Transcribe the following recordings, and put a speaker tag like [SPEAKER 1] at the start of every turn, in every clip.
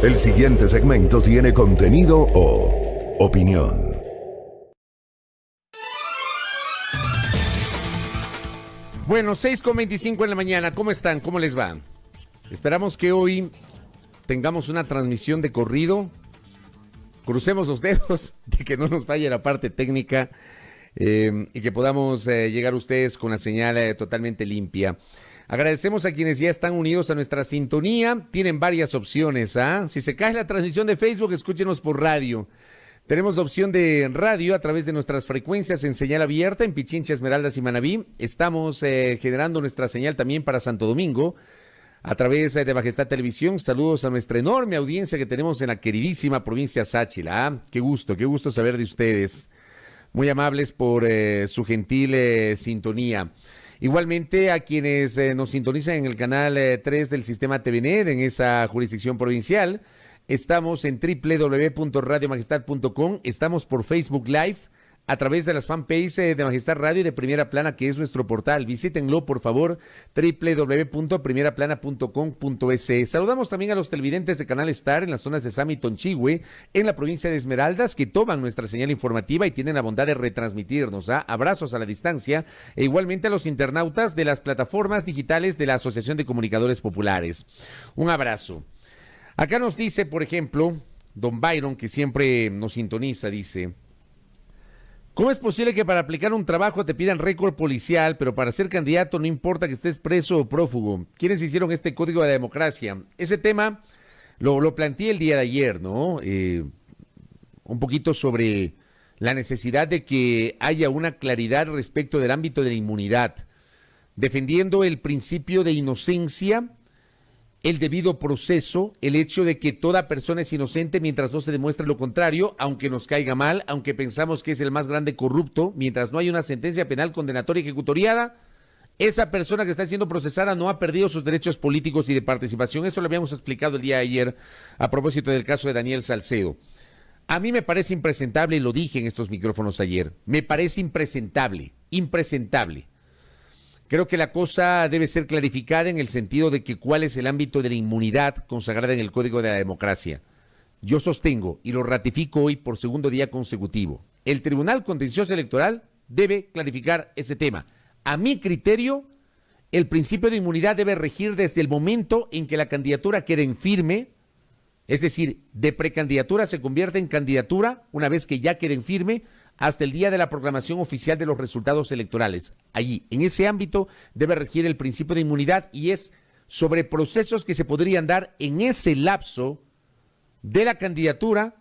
[SPEAKER 1] El siguiente segmento tiene contenido o opinión.
[SPEAKER 2] Bueno, 6:25 en la mañana. ¿Cómo están? ¿Cómo les va? Esperamos que hoy tengamos una transmisión de corrido. Crucemos los dedos de que no nos falle la parte técnica y que podamos llegar a ustedes con la señal totalmente limpia. Agradecemos a quienes ya están unidos a nuestra sintonía. Tienen varias opciones, ¿ah? Si se cae la transmisión de Facebook, escúchenos por radio. Tenemos la opción de radio a través de nuestras frecuencias en señal abierta en Pichincha, Esmeraldas y Manabí. Estamos generando nuestra señal también para Santo Domingo a través de Majestad Televisión. Saludos a nuestra enorme audiencia que tenemos en la queridísima provincia Sáchila. ¿Ah? Qué gusto saber de ustedes. Muy amables por su gentil sintonía. Igualmente a quienes nos sintonizan en el canal 3 del sistema TVNet en esa jurisdicción provincial. Estamos en www.radiomajestad.com, estamos por Facebook Live, a través de las fanpages de Majestad Radio y de Primera Plana, que es nuestro portal. Visítenlo, por favor, www.primeraplana.com.es. Saludamos también a los televidentes de Canal Star en las zonas de Sami y Tonchihue, en la provincia de Esmeraldas, que toman nuestra señal informativa y tienen la bondad de retransmitirnos. Abrazos a la distancia, e igualmente a los internautas de las plataformas digitales de la Asociación de Comunicadores Populares. Un abrazo. Acá nos dice, por ejemplo, don Byron, que siempre nos sintoniza, dice: ¿cómo es posible que para aplicar un trabajo te pidan récord policial, pero para ser candidato no importa que estés preso o prófugo? ¿Quiénes hicieron este código de la democracia? Ese tema lo planteé el día de ayer, ¿no? Un poquito sobre la necesidad de que haya una claridad respecto del ámbito de la inmunidad, defendiendo el principio de inocencia, el debido proceso, el hecho de que toda persona es inocente mientras no se demuestre lo contrario, aunque nos caiga mal, aunque pensamos que es el más grande corrupto, mientras no hay una sentencia penal condenatoria ejecutoriada, esa persona que está siendo procesada no ha perdido sus derechos políticos y de participación. Eso lo habíamos explicado el día de ayer a propósito del caso de Daniel Salcedo. A mí me parece impresentable, y lo dije en estos micrófonos ayer, me parece impresentable. Creo que la cosa debe ser clarificada en el sentido de que cuál es el ámbito de la inmunidad consagrada en el Código de la Democracia. Yo sostengo y lo ratifico hoy por segundo día consecutivo: el Tribunal Contencioso Electoral debe clarificar ese tema. A mi criterio, el principio de inmunidad debe regir desde el momento en que la candidatura quede en firme, es decir, de precandidatura se convierte en candidatura una vez que ya quede en firme, hasta el día de la proclamación oficial de los resultados electorales. Allí, en ese ámbito, debe regir el principio de inmunidad, y es sobre procesos que se podrían dar en ese lapso de la candidatura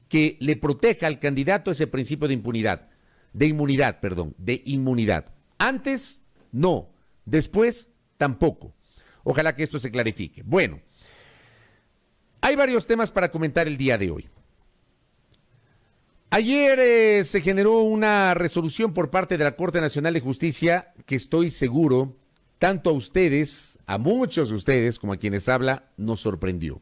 [SPEAKER 2] que le proteja al candidato ese principio de inmunidad. Antes, no. Después, tampoco. Ojalá que esto se clarifique. Bueno, hay varios temas para comentar el día de hoy. Ayer se generó una resolución por parte de la Corte Nacional de Justicia que estoy seguro, tanto a ustedes, a muchos de ustedes, como a quienes habla, nos sorprendió.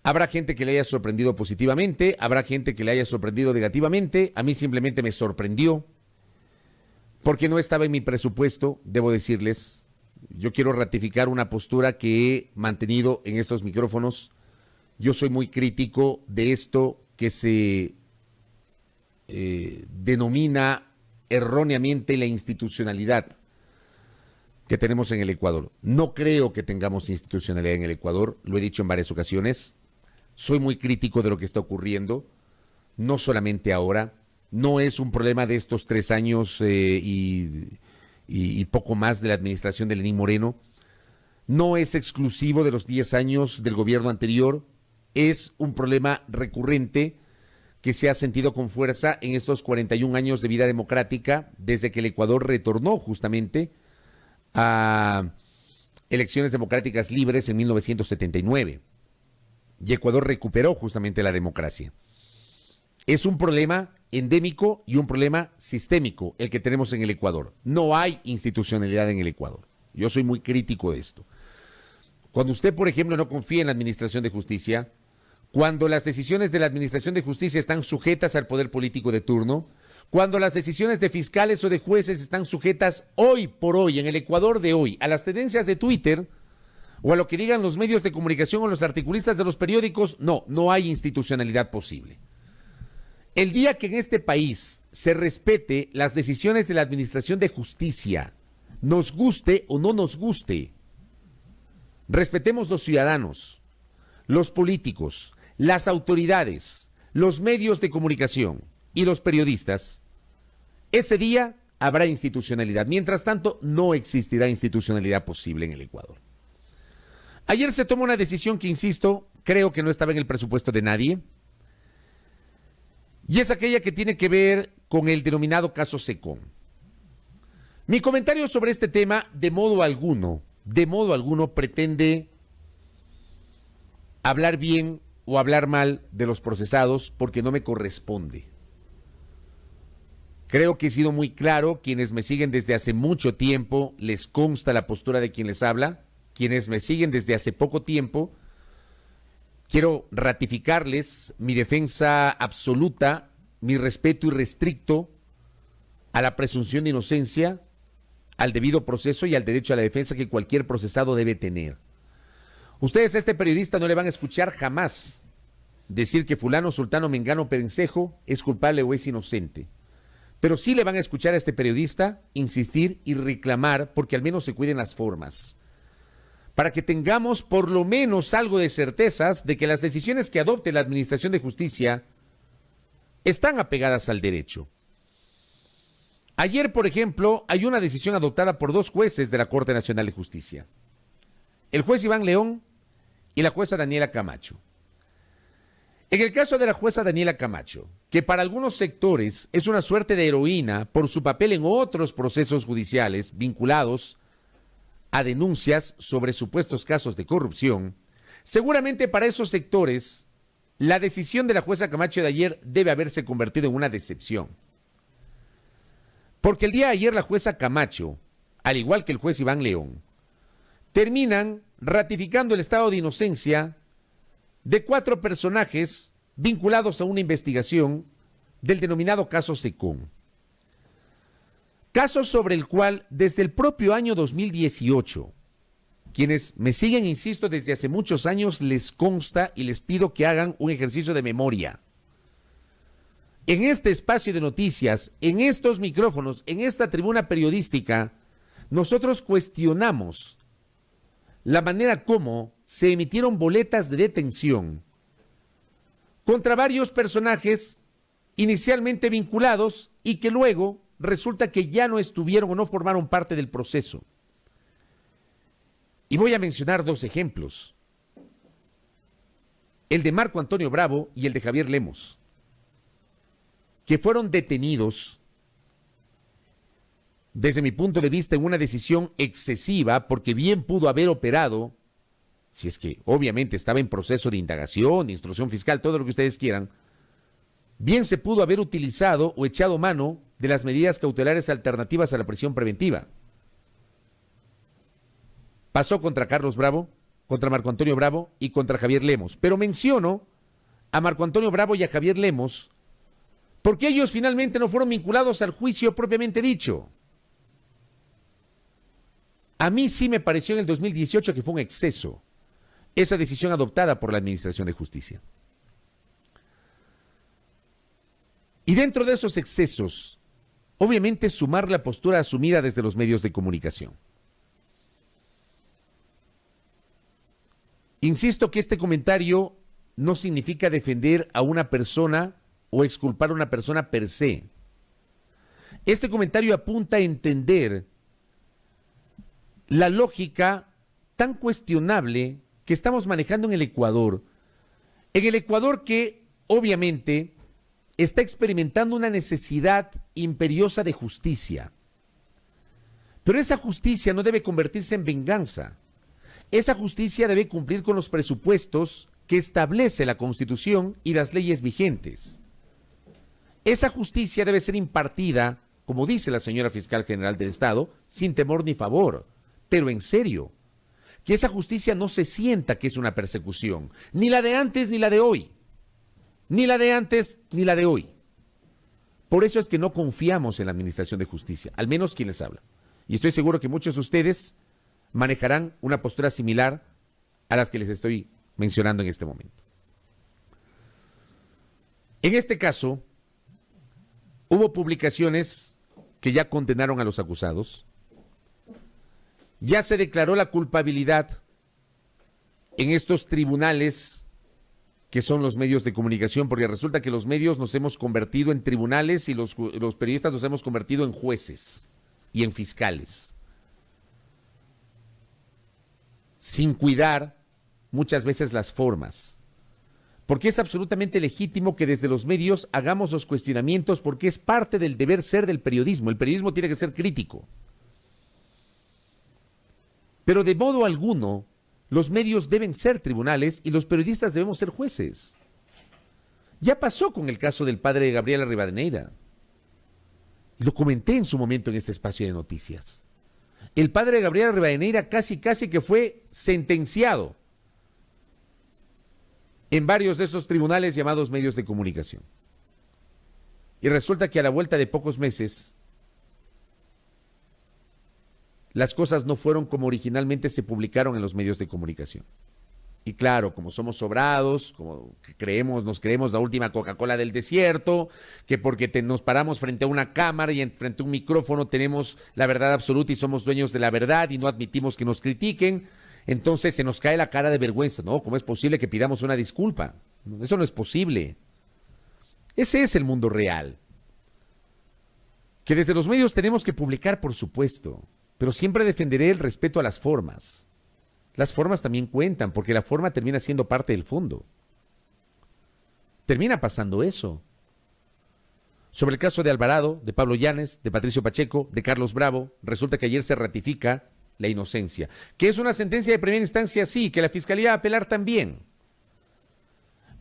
[SPEAKER 2] Habrá gente que le haya sorprendido positivamente, habrá gente que le haya sorprendido negativamente. A mí simplemente me sorprendió, porque no estaba en mi presupuesto, debo decirles. Yo quiero ratificar una postura que he mantenido en estos micrófonos. Yo soy muy crítico de esto que se denomina erróneamente la institucionalidad que tenemos en el Ecuador. No creo que tengamos institucionalidad en el Ecuador, lo he dicho en varias ocasiones. Soy muy crítico de lo que está ocurriendo, no solamente ahora. No es un problema de estos 3 años y poco más de la administración de Lenín Moreno. No es exclusivo de los 10 años del gobierno anterior. Es un problema recurrente que se ha sentido con fuerza en estos 41 años de vida democrática, desde que el Ecuador retornó justamente a elecciones democráticas libres en 1979. Y Ecuador recuperó justamente la democracia. Es un problema endémico y un problema sistémico el que tenemos en el Ecuador. No hay institucionalidad en el Ecuador. Yo soy muy crítico de esto. Cuando usted, por ejemplo, no confía en la Administración de Justicia, cuando las decisiones de la Administración de Justicia están sujetas al poder político de turno, cuando las decisiones de fiscales o de jueces están sujetas hoy por hoy, en el Ecuador de hoy, a las tendencias de Twitter, o a lo que digan los medios de comunicación o los articulistas de los periódicos, no hay institucionalidad posible. El día que en este país se respete las decisiones de la Administración de Justicia, nos guste o no nos guste, respetemos los ciudadanos, los políticos, las autoridades, los medios de comunicación y los periodistas, ese día habrá institucionalidad. Mientras tanto, no existirá institucionalidad posible en el Ecuador. Ayer se tomó una decisión que, insisto, creo que no estaba en el presupuesto de nadie, y es aquella que tiene que ver con el denominado caso SECON. Mi comentario sobre este tema, de modo alguno, pretende hablar bien o hablar mal de los procesados, porque no me corresponde. Creo que he sido muy claro. Quienes me siguen desde hace mucho tiempo, les consta la postura de quien les habla. Quienes me siguen desde hace poco tiempo, quiero ratificarles mi defensa absoluta, mi respeto irrestricto a la presunción de inocencia, al debido proceso y al derecho a la defensa que cualquier procesado debe tener. Ustedes a este periodista no le van a escuchar jamás decir que fulano, sultano, mengano, perencejo es culpable o es inocente. Pero sí le van a escuchar a este periodista insistir y reclamar porque al menos se cuiden las formas, para que tengamos por lo menos algo de certezas de que las decisiones que adopte la Administración de Justicia están apegadas al derecho. Ayer, por ejemplo, hay una decisión adoptada por 2 jueces de la Corte Nacional de Justicia, el juez Iván León y la jueza Daniela Camacho. En el caso de la jueza Daniela Camacho, que para algunos sectores es una suerte de heroína por su papel en otros procesos judiciales vinculados a denuncias sobre supuestos casos de corrupción, seguramente para esos sectores la decisión de la jueza Camacho de ayer debe haberse convertido en una decepción. Porque el día de ayer la jueza Camacho, al igual que el juez Iván León, terminan ratificando el estado de inocencia de 4 personajes vinculados a una investigación del denominado caso SECON. Caso sobre el cual desde el propio año 2018, quienes me siguen, insisto, desde hace muchos años, les consta y les pido que hagan un ejercicio de memoria. En este espacio de noticias, en estos micrófonos, en esta tribuna periodística, nosotros cuestionamos la manera como se emitieron boletas de detención contra varios personajes inicialmente vinculados y que luego resulta que ya no estuvieron o no formaron parte del proceso. Y voy a mencionar 2 ejemplos. El de Marco Antonio Bravo y el de Javier Lemos, que fueron detenidos, desde mi punto de vista, en una decisión excesiva, porque bien pudo haber operado, si es que obviamente estaba en proceso de indagación, de instrucción fiscal, todo lo que ustedes quieran, bien se pudo haber utilizado o echado mano de las medidas cautelares alternativas a la prisión preventiva. Pasó contra Carlos Bravo, contra Marco Antonio Bravo y contra Javier Lemos. Pero menciono a Marco Antonio Bravo y a Javier Lemos porque ellos finalmente no fueron vinculados al juicio propiamente dicho. A mí sí me pareció en el 2018 que fue un exceso esa decisión adoptada por la Administración de Justicia. Y dentro de esos excesos, obviamente sumar la postura asumida desde los medios de comunicación. Insisto que este comentario no significa defender a una persona o exculpar a una persona per se. Este comentario apunta a entender la lógica tan cuestionable que estamos manejando en el Ecuador. En el Ecuador que, obviamente, está experimentando una necesidad imperiosa de justicia. Pero esa justicia no debe convertirse en venganza. Esa justicia debe cumplir con los presupuestos que establece la Constitución y las leyes vigentes. Esa justicia debe ser impartida, como dice la señora Fiscal General del Estado, sin temor ni favor, pero en serio. Que esa justicia no se sienta que es una persecución, ni la de antes ni la de hoy. Ni la de antes ni la de hoy. Por eso es que no confiamos en la Administración de Justicia, al menos quien les habla. Y estoy seguro que muchos de ustedes manejarán una postura similar a las que les estoy mencionando en este momento. En este caso, hubo publicaciones que ya condenaron a los acusados. Ya se declaró la culpabilidad en estos tribunales que son los medios de comunicación, porque resulta que los medios nos hemos convertido en tribunales y los periodistas nos hemos convertido en jueces y en fiscales, sin cuidar muchas veces las formas. Porque es absolutamente legítimo que desde los medios hagamos los cuestionamientos, porque es parte del deber ser del periodismo. El periodismo tiene que ser crítico. Pero de modo alguno, los medios deben ser tribunales y los periodistas debemos ser jueces. Ya pasó con el caso del padre de Gabriela Rivadeneira. Lo comenté en su momento en este espacio de noticias. El padre de Gabriela Rivadeneira casi que fue sentenciado en varios de esos tribunales llamados medios de comunicación. Y resulta que a la vuelta de pocos meses, las cosas no fueron como originalmente se publicaron en los medios de comunicación. Y claro, como somos sobrados, como nos creemos la última Coca-Cola del desierto, que porque nos paramos frente a una cámara y frente a un micrófono tenemos la verdad absoluta y somos dueños de la verdad y no admitimos que nos critiquen, entonces se nos cae la cara de vergüenza. No, ¿cómo es posible que pidamos una disculpa? Eso no es posible. Ese es el mundo real. Que desde los medios tenemos que publicar, por supuesto, pero siempre defenderé el respeto a las formas. Las formas también cuentan, porque la forma termina siendo parte del fondo. Termina pasando eso. Sobre el caso de Alvarado, de Pablo Llanes, de Patricio Pacheco, de Carlos Bravo, resulta que ayer se ratifica la inocencia. ¿Que es una sentencia de primera instancia? Sí, que la Fiscalía va a apelar también.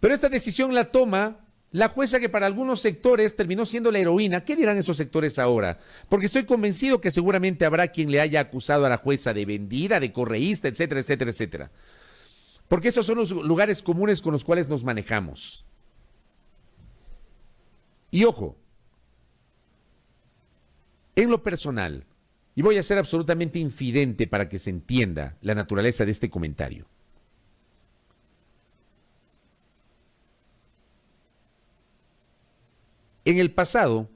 [SPEAKER 2] Pero esta decisión la toma la jueza que para algunos sectores terminó siendo la heroína. ¿Qué dirán esos sectores ahora? Porque estoy convencido que seguramente habrá quien le haya acusado a la jueza de vendida, de correísta, etcétera, etcétera, etcétera. Porque esos son los lugares comunes con los cuales nos manejamos. Y ojo, en lo personal, y voy a ser absolutamente infidente para que se entienda la naturaleza de este comentario. En el pasado,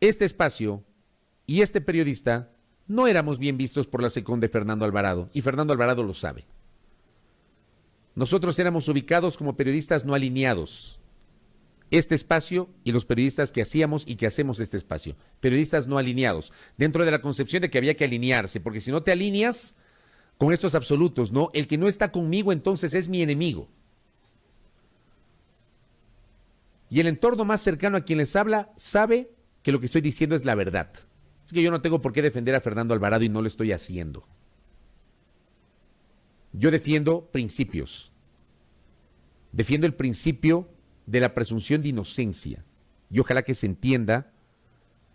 [SPEAKER 2] este espacio y este periodista no éramos bien vistos por la SECON de Fernando Alvarado, y Fernando Alvarado lo sabe. Nosotros éramos ubicados como periodistas no alineados. Este espacio y los periodistas que hacíamos y que hacemos este espacio, periodistas no alineados, dentro de la concepción de que había que alinearse, porque si no te alineas con estos absolutos, ¿no? El que no está conmigo entonces es mi enemigo. Y el entorno más cercano a quien les habla sabe que lo que estoy diciendo es la verdad. Así que yo no tengo por qué defender a Fernando Alvarado y no lo estoy haciendo. Yo defiendo principios. Defiendo el principio de la presunción de inocencia. Y ojalá que se entienda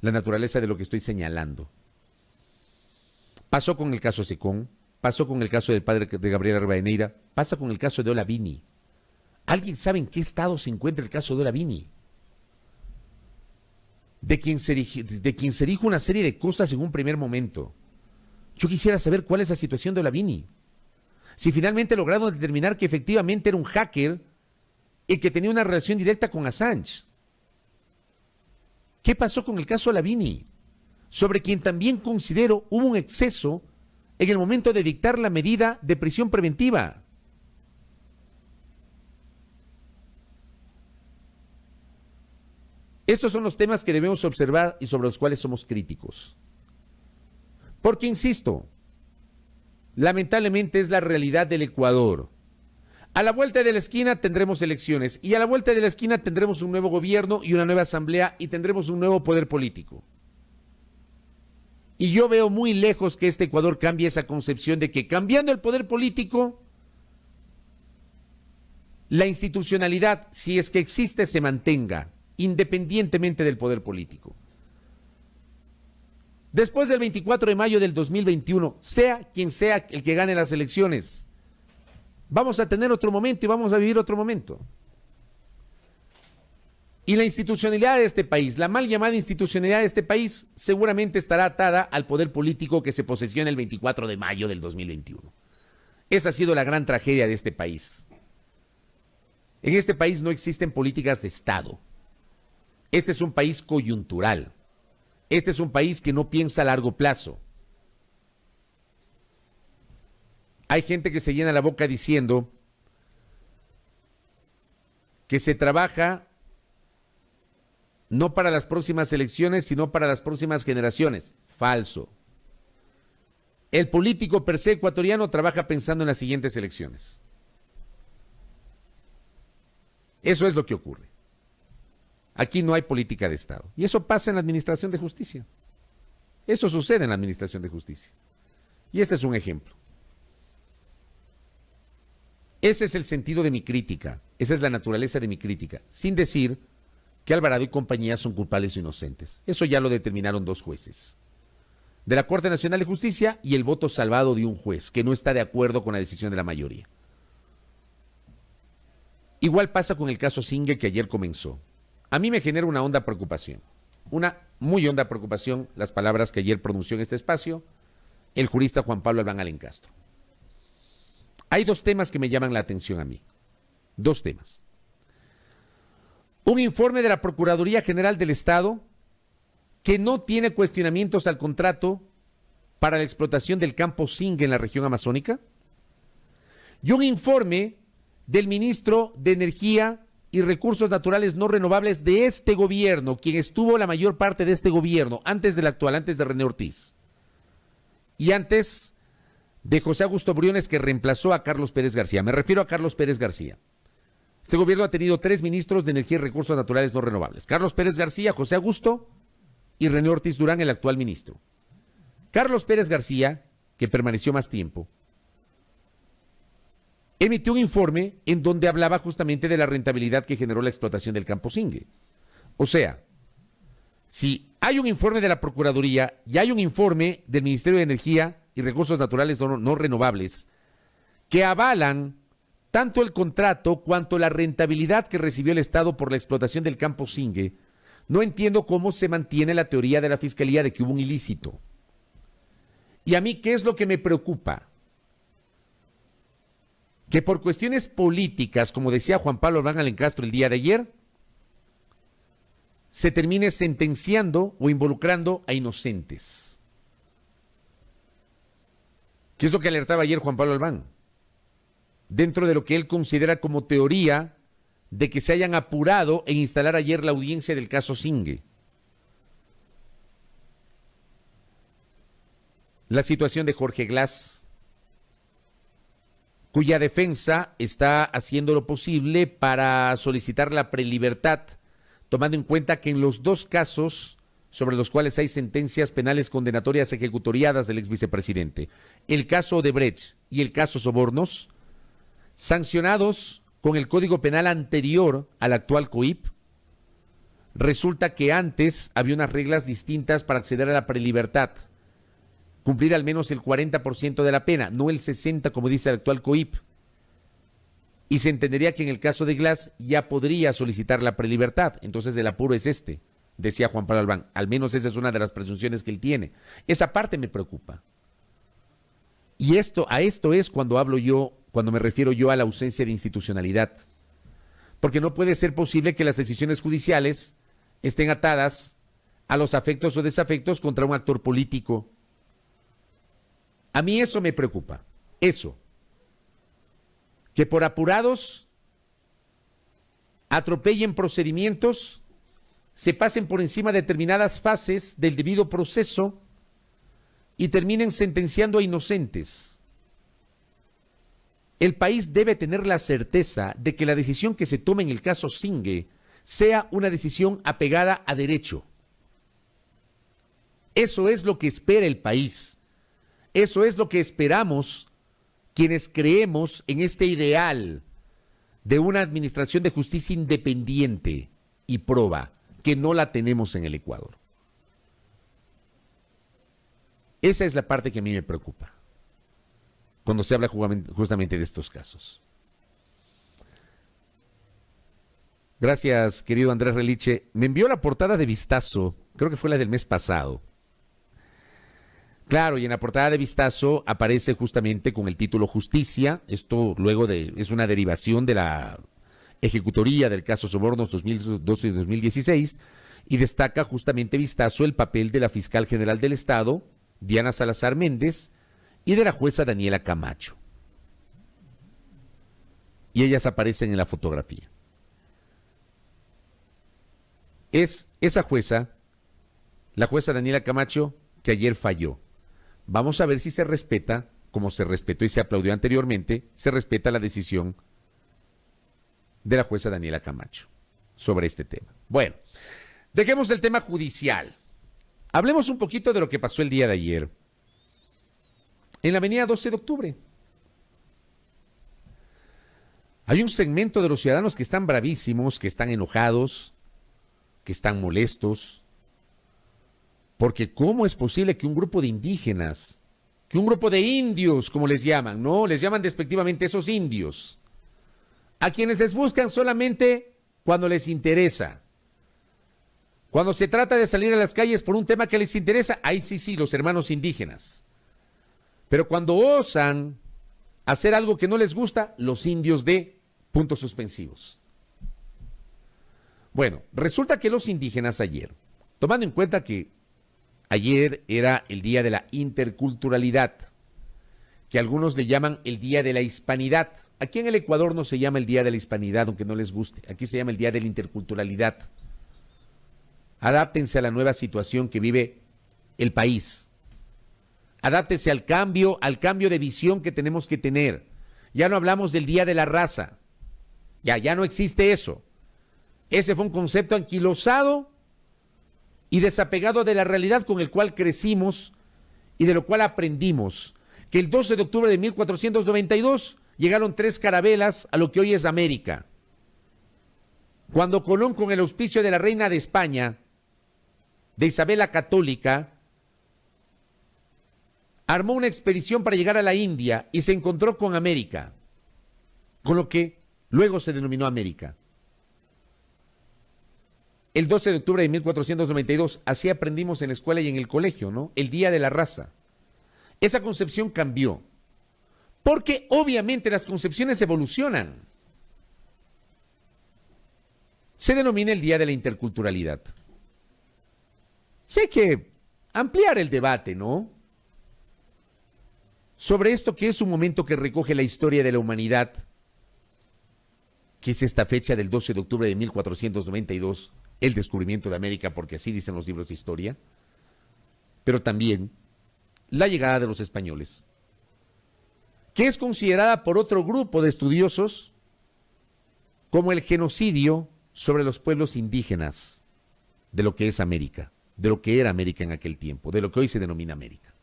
[SPEAKER 2] la naturaleza de lo que estoy señalando. Pasó con el caso SECON, pasó con el caso del padre de Gabriela Rivadeneira, pasa con el caso de Olavini. ¿Alguien sabe en qué estado se encuentra el caso de Olavini? De quien se dijo una serie de cosas en un primer momento. Yo quisiera saber cuál es la situación de Olavini. Si finalmente lograron determinar que efectivamente era un hacker y que tenía una relación directa con Assange. ¿Qué pasó con el caso Olavini? Sobre quien también considero hubo un exceso en el momento de dictar la medida de prisión preventiva. Estos son los temas que debemos observar y sobre los cuales somos críticos. Porque, insisto, lamentablemente es la realidad del Ecuador. A la vuelta de la esquina tendremos elecciones y a la vuelta de la esquina tendremos un nuevo gobierno y una nueva asamblea y tendremos un nuevo poder político. Y yo veo muy lejos que este Ecuador cambie esa concepción de que cambiando el poder político, la institucionalidad, si es que existe, se mantenga, independientemente del poder político. Después del 24 de mayo del 2021, sea quien sea el que gane las elecciones, vamos a tener otro momento y vamos a vivir otro momento. Y la institucionalidad de este país, la mal llamada institucionalidad de este país, seguramente estará atada al poder político que se posesiona el 24 de mayo del 2021. Esa ha sido la gran tragedia de este país. En este país no existen políticas de Estado. Este es un país coyuntural. Este es un país que no piensa a largo plazo. Hay gente que se llena la boca diciendo que se trabaja no para las próximas elecciones, sino para las próximas generaciones. Falso. El político per se ecuatoriano trabaja pensando en las siguientes elecciones. Eso es lo que ocurre. Aquí no hay política de Estado. Y eso pasa en la Administración de Justicia. Eso sucede en la Administración de Justicia. Y este es un ejemplo. Ese es el sentido de mi crítica. Esa es la naturaleza de mi crítica. Sin decir que Alvarado y compañía son culpables o inocentes. Eso ya lo determinaron 2 jueces. De la Corte Nacional de Justicia y el voto salvado de un juez que no está de acuerdo con la decisión de la mayoría. Igual pasa con el caso Singue que ayer comenzó. A mí me genera una honda preocupación. Una muy honda preocupación las palabras que ayer pronunció en este espacio el jurista Juan Pablo Albán Alencastro. Hay 2 temas que me llaman la atención a mí. 2 temas. Un informe de la Procuraduría General del Estado que no tiene cuestionamientos al contrato para la explotación del campo Singue en la región amazónica. Y un informe del ministro de Energía y Recursos Naturales No Renovables de este gobierno, quien estuvo la mayor parte de este gobierno, antes del actual, antes de René Ortiz. Y antes de José Augusto Briones, que reemplazó a Carlos Pérez García. Me refiero a Carlos Pérez García. Este gobierno ha tenido 3 ministros de Energía y Recursos Naturales No Renovables. Carlos Pérez García, José Augusto y René Ortiz Durán, el actual ministro. Carlos Pérez García, que permaneció más tiempo, emitió un informe en donde hablaba justamente de la rentabilidad que generó la explotación del campo Singue. O sea, si hay un informe de la Procuraduría y hay un informe del Ministerio de Energía y Recursos Naturales no Renovables que avalan tanto el contrato cuanto la rentabilidad que recibió el Estado por la explotación del campo Singue, no entiendo cómo se mantiene la teoría de la Fiscalía de que hubo un ilícito. Y a mí, ¿qué es lo que me preocupa? Que por cuestiones políticas, como decía Juan Pablo Albán Alencastro el día de ayer, se termine sentenciando o involucrando a inocentes. ¿Qué es lo que alertaba ayer Juan Pablo Albán? Dentro de lo que él considera como teoría de que se hayan apurado en instalar ayer la audiencia del caso Singue. La situación de Jorge Glass, cuya defensa está haciendo lo posible para solicitar la prelibertad, tomando en cuenta que en los 2 casos sobre los cuales hay sentencias penales condenatorias ejecutoriadas del ex vicepresidente, el caso Odebrecht y el caso Sobornos, sancionados con el Código Penal anterior al actual COIP, resulta que antes había unas reglas distintas para acceder a la prelibertad, cumplir al menos el 40% de la pena, no el 60% como dice el actual COIP. Y se entendería que en el caso de Glass ya podría solicitar la prelibertad. Entonces el apuro es este, decía Juan Pablo Albán. Al menos esa es una de las presunciones que él tiene. Esa parte me preocupa. Y a esto es cuando hablo yo, cuando me refiero yo a la ausencia de institucionalidad. Porque no puede ser posible que las decisiones judiciales estén atadas a los afectos o desafectos contra un actor político. A mí eso me preocupa. Eso. Que por apurados atropellen procedimientos, se pasen por encima de determinadas fases del debido proceso y terminen sentenciando a inocentes. El país debe tener la certeza de que la decisión que se tome en el caso Singue sea una decisión apegada a derecho. Eso es lo que espera el país. Eso es lo que esperamos quienes creemos en este ideal de una administración de justicia independiente y proba, que no la tenemos en el Ecuador. Esa es la parte que a mí me preocupa cuando se habla justamente de estos casos. Gracias, querido Andrés Reliche. Me envió la portada de Vistazo, creo que fue la del mes pasado. Claro, y en la portada de Vistazo aparece justamente con el título Justicia. Esto es una derivación de la ejecutoría del caso Sobornos 2012 y 2016, y destaca justamente Vistazo el papel de la fiscal general del Estado, Diana Salazar Méndez, y de la jueza Daniela Camacho. Y ellas aparecen en la fotografía. Es esa jueza, la jueza Daniela Camacho, que ayer falló. Vamos a ver si se respeta, como se respetó y se aplaudió anteriormente, se respeta la decisión de la jueza Daniela Camacho sobre este tema. Bueno, dejemos el tema judicial. Hablemos un poquito de lo que pasó el día de ayer en la avenida 12 de octubre. Hay un segmento de los ciudadanos que están bravísimos, que están enojados, que están molestos, porque ¿cómo es posible que un grupo de indígenas, que un grupo de indios, como les llaman, ¿no? Les llaman despectivamente esos indios, a quienes les buscan solamente cuando les interesa? Cuando se trata de salir a las calles por un tema que les interesa, ahí sí, los hermanos indígenas. Pero cuando osan hacer algo que no les gusta, los indios de puntos suspensivos. Bueno, resulta que los indígenas ayer, tomando en cuenta que ayer era el Día de la Interculturalidad, que algunos le llaman el Día de la Hispanidad. Aquí en el Ecuador no se llama el Día de la Hispanidad, aunque no les guste. Aquí se llama el Día de la Interculturalidad. Adáptense a la nueva situación que vive el país. Adáptense al cambio de visión que tenemos que tener. Ya no hablamos del Día de la Raza. Ya no existe eso. Ese fue un concepto anquilosado y desapegado de la realidad con el cual crecimos y de lo cual aprendimos. Que el 12 de octubre de 1492 llegaron 3 carabelas a lo que hoy es América. Cuando Colón, con el auspicio de la reina de España, de Isabel la Católica, armó una expedición para llegar a la India y se encontró con América, con lo que luego se denominó América. El 12 de octubre de 1492, así aprendimos en la escuela y en el colegio, ¿no? El Día de la Raza. Esa concepción cambió, porque obviamente las concepciones evolucionan. Se denomina el Día de la Interculturalidad. Y hay que ampliar el debate, ¿no? Sobre esto que es un momento que recoge la historia de la humanidad, que es esta fecha del 12 de octubre de 1492, el descubrimiento de América, porque así dicen los libros de historia, pero también la llegada de los españoles, que es considerada por otro grupo de estudiosos como el genocidio sobre los pueblos indígenas de lo que es América, de lo que era América en aquel tiempo, de lo que hoy se denomina América.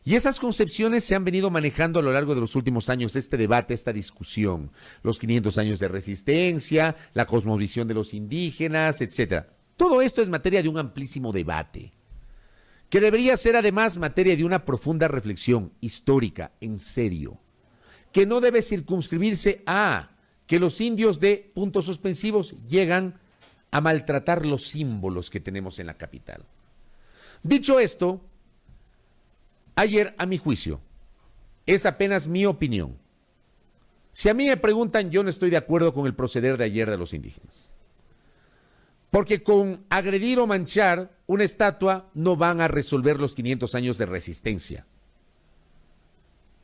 [SPEAKER 2] Y esas concepciones se han venido manejando a lo largo de los últimos años, este debate, esta discusión, los 500 años de resistencia, la cosmovisión de los indígenas, etc. Todo esto es materia de un amplísimo debate, que debería ser además materia de una profunda reflexión histórica, en serio, que no debe circunscribirse a que los indios de puntos suspensivos llegan a maltratar los símbolos que tenemos en la capital. Dicho esto, ayer, a mi juicio, es apenas mi opinión. Si a mí me preguntan, yo no estoy de acuerdo con el proceder de ayer de los indígenas. Porque con agredir o manchar una estatua no van a resolver los 500 años de resistencia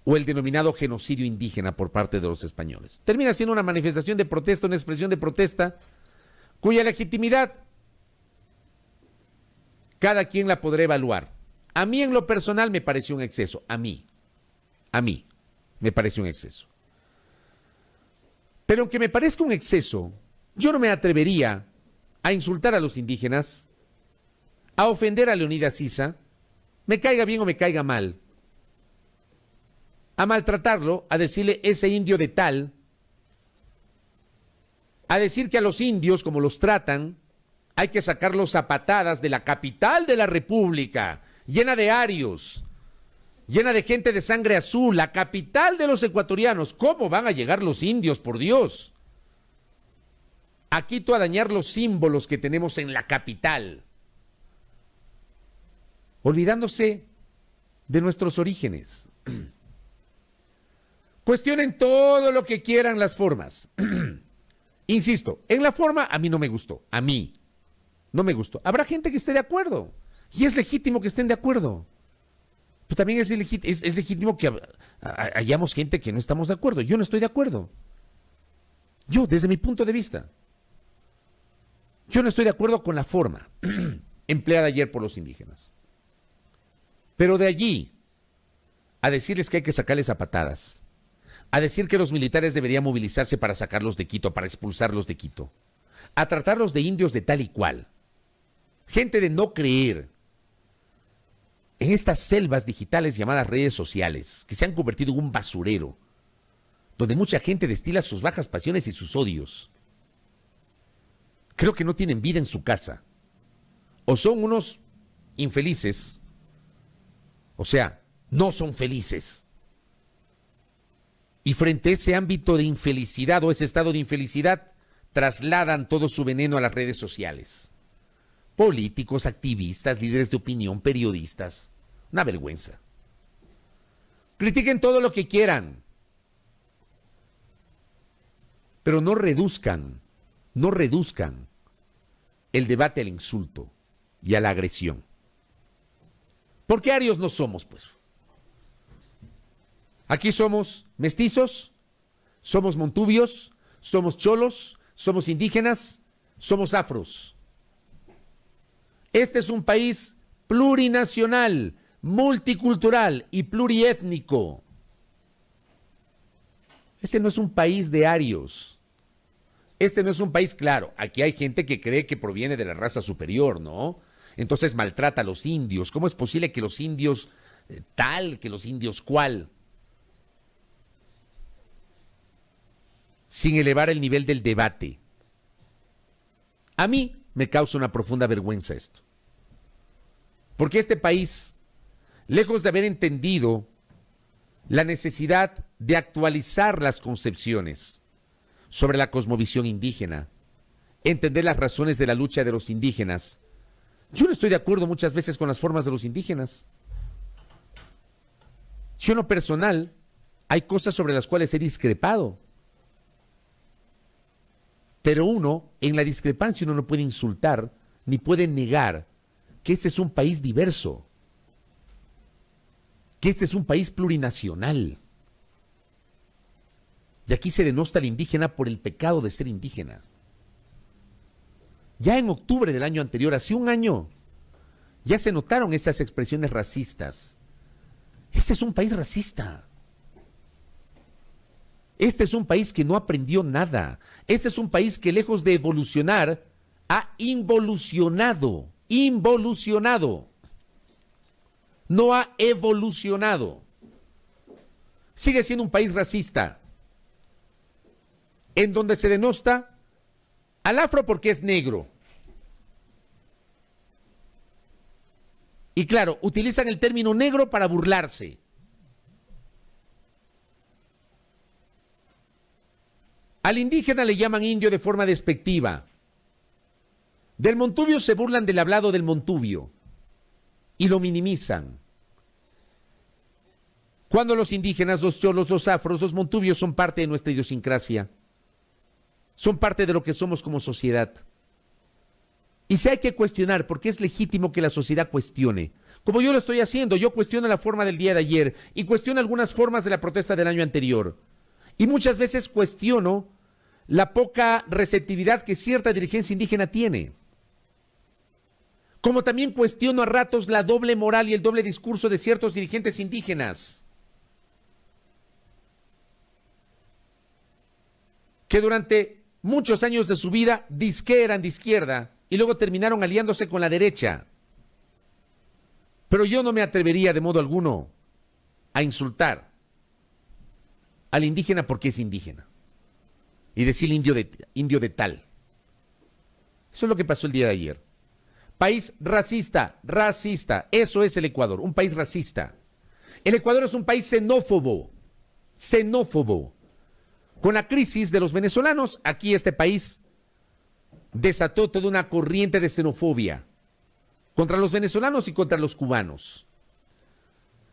[SPEAKER 2] o el denominado genocidio indígena por parte de los españoles. Termina siendo una manifestación de protesta, una expresión de protesta, cuya legitimidad cada quien la podrá evaluar. A mí en lo personal me pareció un exceso, a mí me pareció un exceso. Pero aunque me parezca un exceso, yo no me atrevería a insultar a los indígenas, a ofender a Leonidas Issa, me caiga bien o me caiga mal, a maltratarlo, a decirle ese indio de tal, a decir que a los indios, como los tratan, hay que sacarlos a patadas de la capital de la República, llena de arios, llena de gente de sangre azul, la capital de los ecuatorianos. ¿Cómo van a llegar los indios, por Dios? A Quito a dañar los símbolos que tenemos en la capital. olvidándose de nuestros orígenes. Cuestionen todo lo que quieran las formas. Insisto, en la forma a mí no me gustó, a mí no me gustó. Habrá gente que esté de acuerdo y es legítimo que estén de acuerdo. Pero también es legítimo que hayamos gente que no estamos de acuerdo. Yo no estoy de acuerdo. Yo, desde mi punto de vista, yo no estoy de acuerdo con la forma empleada ayer por los indígenas. Pero de allí a decirles que hay que sacarles a patadas, a decir que los militares deberían movilizarse para sacarlos de Quito, para expulsarlos de Quito, a tratarlos de indios de tal y cual, gente de no creer en estas selvas digitales llamadas redes sociales, que se han convertido en un basurero, donde mucha gente destila sus bajas pasiones y sus odios. Creo que no tienen vida en su casa. O son unos infelices, o sea, no son felices. Y frente a ese ámbito de infelicidad o ese estado de infelicidad, trasladan todo su veneno a las redes sociales. Políticos, activistas, líderes de opinión, periodistas. Una vergüenza. Critiquen todo lo que quieran, pero no reduzcan el debate al insulto y a la agresión. Porque arios no somos, pues. Aquí somos mestizos, somos montubios, somos cholos, somos indígenas, somos afros. Este es un país plurinacional, multicultural y pluriétnico. Este no es un país de arios. Este no es un país, claro, aquí hay gente que cree que proviene de la raza superior, ¿no? Entonces maltrata a los indios. ¿Cómo es posible que los indios tal, que los indios cual? Sin elevar el nivel del debate. A mí me causa una profunda vergüenza esto. Porque este país, lejos de haber entendido la necesidad de actualizar las concepciones sobre la cosmovisión indígena, entender las razones de la lucha de los indígenas, yo no estoy de acuerdo muchas veces con las formas de los indígenas. Yo en lo personal, hay cosas sobre las cuales he discrepado. Pero uno, en la discrepancia, uno no puede insultar ni puede negar que este es un país diverso, que este es un país plurinacional. Y aquí se denosta al indígena por el pecado de ser indígena. Ya en octubre del año anterior, hace un año, ya se notaron estas expresiones racistas. Este es un país racista. Este es un país que no aprendió nada. Este es un país que lejos de evolucionar, ha involucionado. Involucionado. No ha evolucionado. Sigue siendo un país racista, en donde se denosta al afro porque es negro. Y claro, utilizan el término negro para burlarse. Al indígena le llaman indio de forma despectiva. Del montubio se burlan del hablado del montubio y lo minimizan. Cuando los indígenas, los cholos, los afros, los montubios son parte de nuestra idiosincrasia. Son parte de lo que somos como sociedad. Y si hay que cuestionar, porque es legítimo que la sociedad cuestione, como yo lo estoy haciendo, yo cuestiono la forma del día de ayer y cuestiono algunas formas de la protesta del año anterior. Y muchas veces cuestiono la poca receptividad que cierta dirigencia indígena tiene. Como también cuestiono a ratos la doble moral y el doble discurso de ciertos dirigentes indígenas, que durante muchos años de su vida dizque eran de izquierda y luego terminaron aliándose con la derecha. Pero yo no me atrevería de modo alguno a insultar al indígena porque es indígena y decir indio de tal. Eso es lo que pasó el día de ayer. País racista, racista. Eso es el Ecuador, un país racista. El Ecuador es un país xenófobo, xenófobo. Con la crisis de los venezolanos, aquí este país desató toda una corriente de xenofobia contra los venezolanos y contra los cubanos.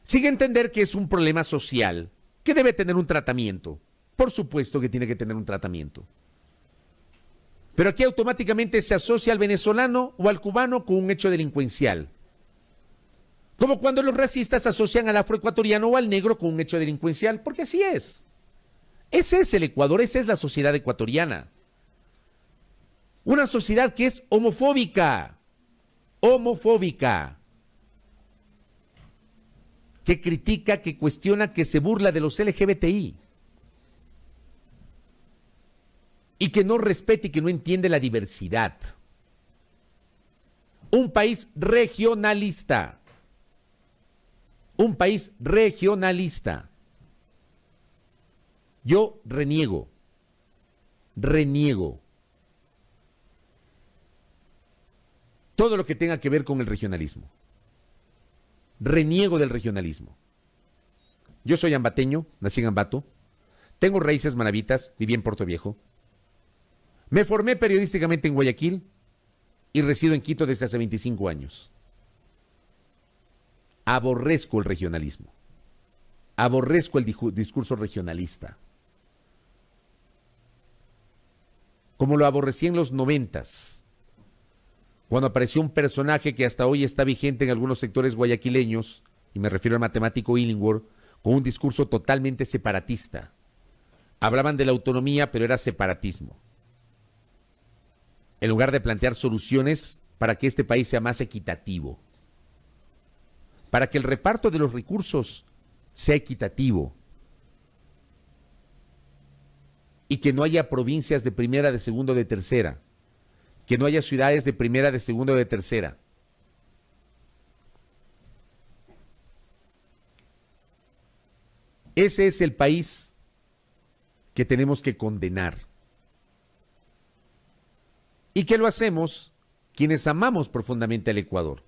[SPEAKER 2] Sin entender que es un problema social que debe tener un tratamiento. Por supuesto que tiene que tener un tratamiento. Pero aquí automáticamente se asocia al venezolano o al cubano con un hecho delincuencial. Como cuando los racistas asocian al afroecuatoriano o al negro con un hecho delincuencial, porque así es. Ese es el Ecuador, esa es la sociedad ecuatoriana. Una sociedad que es homofóbica, que critica, que cuestiona, que se burla de los LGBTI y que no respeta y que no entiende la diversidad. Un país regionalista. Un país regionalista. Yo reniego todo lo que tenga que ver con el regionalismo. Reniego del regionalismo. Yo soy ambateño, nací en Ambato, tengo raíces manavitas, viví en Puerto Viejo, me formé periodísticamente en Guayaquil y resido en Quito desde hace 25 años. Aborrezco el regionalismo, aborrezco el discurso regionalista, como lo aborrecí en los 90s, cuando apareció un personaje que hasta hoy está vigente en algunos sectores guayaquileños, y me refiero al matemático Illingworth, con un discurso totalmente separatista. Hablaban de la autonomía, pero era separatismo. En lugar de plantear soluciones para que este país sea más equitativo, para que el reparto de los recursos sea equitativo y que no haya provincias de primera, de segunda o de tercera, que no haya ciudades de primera, de segunda o de tercera. Ese es el país que tenemos que condenar. Y que lo hacemos quienes amamos profundamente al Ecuador.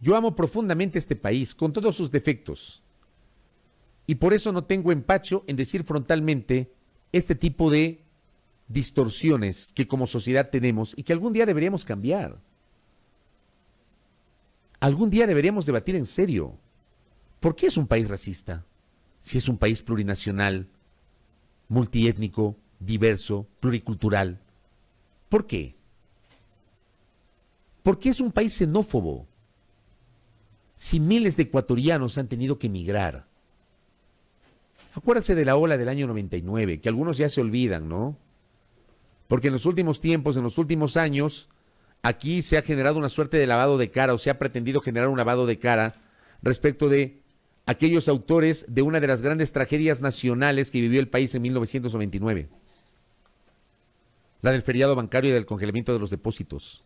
[SPEAKER 2] Yo amo profundamente este país, con todos sus defectos. Y por eso no tengo empacho en decir frontalmente este tipo de distorsiones que como sociedad tenemos y que algún día deberíamos cambiar. Algún día deberíamos debatir en serio. ¿Por qué es un país racista? Si es un país plurinacional, multiétnico, diverso, pluricultural. ¿Por qué? ¿Por qué es un país xenófobo? Si miles de ecuatorianos han tenido que emigrar. Acuérdense de la ola del año 99, que algunos ya se olvidan, ¿no? Porque en los últimos tiempos, en los últimos años, aquí se ha generado una suerte de lavado de cara, o se ha pretendido generar un lavado de cara respecto de aquellos autores de una de las grandes tragedias nacionales que vivió el país en 1999. La del feriado bancario y del congelamiento de los depósitos.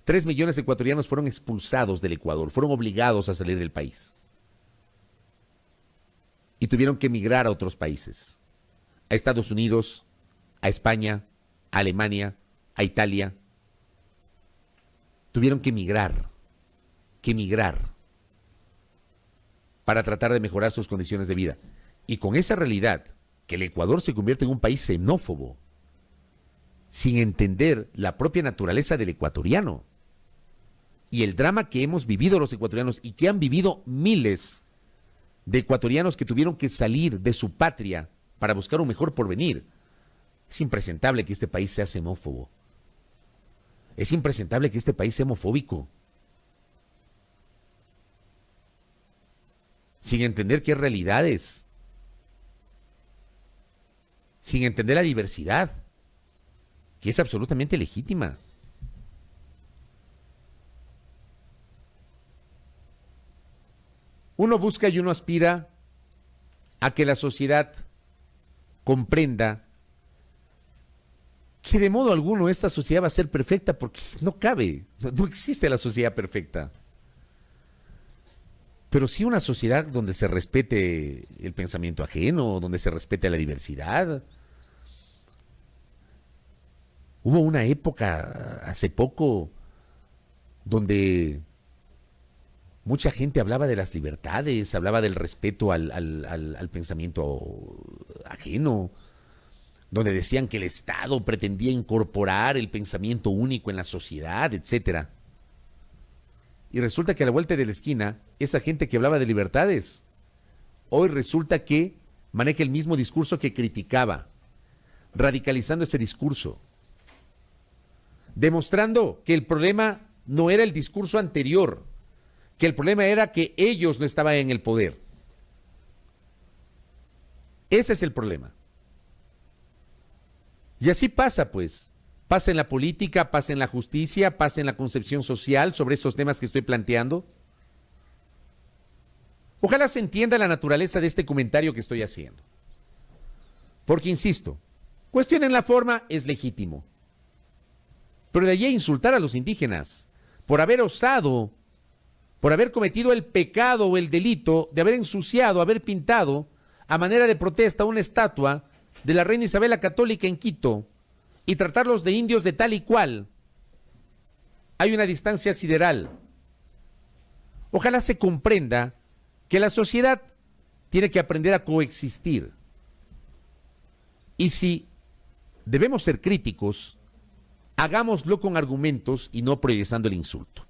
[SPEAKER 2] 3 millones de ecuatorianos fueron expulsados del Ecuador, fueron obligados a salir del país. Y tuvieron que emigrar a otros países. A Estados Unidos, a España, a Alemania, a Italia. Tuvieron que emigrar para tratar de mejorar sus condiciones de vida. Y con esa realidad, que el Ecuador se convierte en un país xenófobo, sin entender la propia naturaleza del ecuatoriano y el drama que hemos vivido los ecuatorianos y que han vivido miles de ecuatorianos que tuvieron que salir de su patria para buscar un mejor porvenir. Es impresentable que este país sea xenófobo. Es impresentable que este país sea homofóbico. Sin entender qué realidades. Sin entender la diversidad, que es absolutamente legítima. Uno busca y uno aspira a que la sociedad comprenda que de modo alguno esta sociedad va a ser perfecta, porque no cabe, no existe la sociedad perfecta. Pero sí una sociedad donde se respete el pensamiento ajeno, donde se respete la diversidad. Hubo una época hace poco donde mucha gente hablaba de las libertades, hablaba del respeto al pensamiento ajeno, donde decían que el Estado pretendía incorporar el pensamiento único en la sociedad, etcétera. Y resulta que a la vuelta de la esquina, esa gente que hablaba de libertades, hoy resulta que maneja el mismo discurso que criticaba, radicalizando ese discurso, demostrando que el problema no era el discurso anterior, que el problema era que ellos no estaban en el poder. Ese es el problema. Y así pasa, pues. Pasa en la política, pasa en la justicia, pasa en la concepción social sobre esos temas que estoy planteando. Ojalá se entienda la naturaleza de este comentario que estoy haciendo. Porque, insisto, cuestionen la forma es legítimo. Pero de allí a insultar a los indígenas por haber osado, por haber cometido el pecado o el delito de haber ensuciado, haber pintado a manera de protesta una estatua de la reina Isabel la Católica en Quito y tratarlos de indios de tal y cual, hay una distancia sideral. Ojalá se comprenda que la sociedad tiene que aprender a coexistir. Y si debemos ser críticos, hagámoslo con argumentos y no priorizando el insulto.